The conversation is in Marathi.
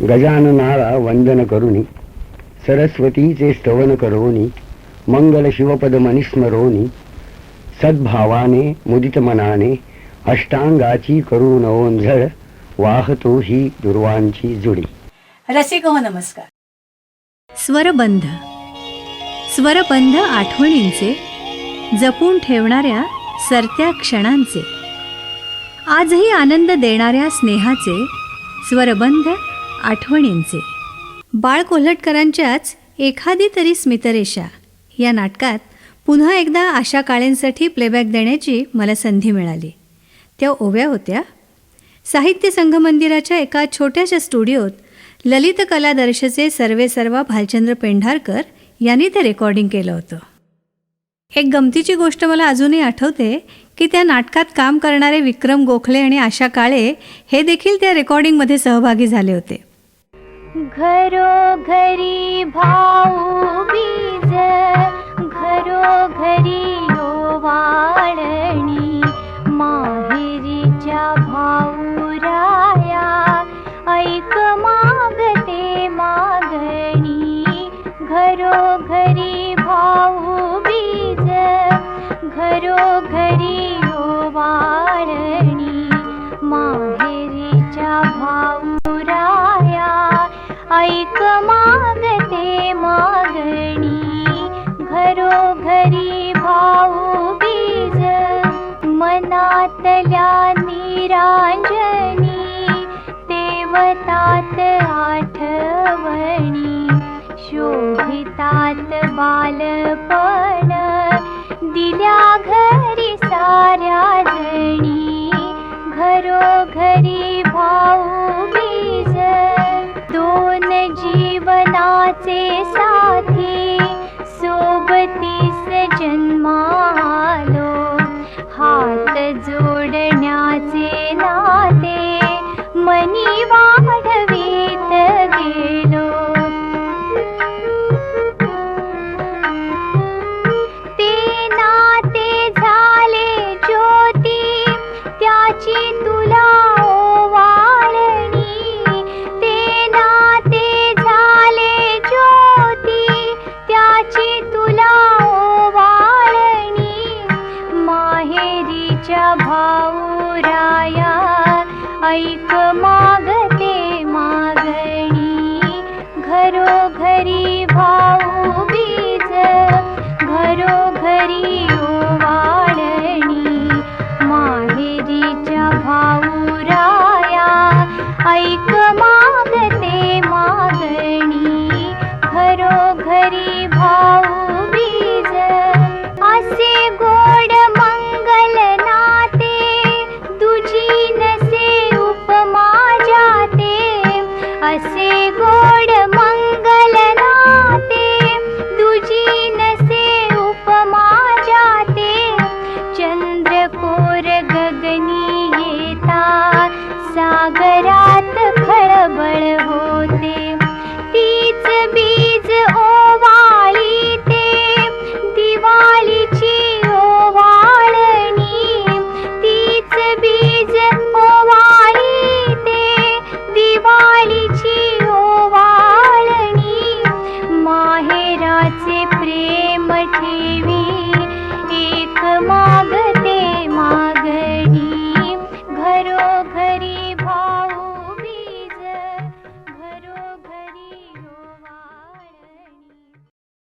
गजाननाला वंदन करुनी, सरस्वतीचे स्तवन करोनी, मंगल शिवपद मनिस्मरोनी, सद्भावाने मुदित मनाने अष्टांगाची करून ओंझळ, वाहतो ही दुर्वांची जुडी. रसिक हो नमस्कार. स्वरबंध. स्वरबंध आठवणींचे, जपून ठेवणाऱ्या सरत्या क्षणांचे, आजही आनंद देणाऱ्या स्नेहाचे, स्वरबंध आठवणींचे. बाळ कोल्हटकरांच्याच एखादी तरी स्मितरेषा या नाटकात पुन्हा एकदा आशा काळेंसाठी प्लेबॅक देण्याची मला संधी मिळाली. त्या ओव्या होत्या. साहित्य संघमंदिराच्या एका छोट्याशा स्टुडिओत ललित कलादर्शचे सर्वेसर्वा भालचंद्र पेंढारकर यांनी ते रेकॉर्डिंग केलं होतं. एक गमतीची गोष्ट मला अजूनही आठवते की त्या नाटकात काम करणारे विक्रम गोखले आणि आशा काळे हे देखील त्या रेकॉर्डिंगमध्ये सहभागी झाले होते. घरोघरी भाऊबीज, घरोघरी ओवाळणी, माहेरीच्या भाऊराया ऐक मागते मागणी. घरोघरी भाऊबीज, घरोघरी ओवाळणी, माहेरीच्या भाऊराया ऐक मागते मागणी. घरोघरी भाऊबीज, मनातल्या निरांजनी, देवतात आठवणी, शोभितात बालपण, दिल्या घरी साऱ्या जणी. घरोघरी भाऊबीज, दोन जीवनाचे सा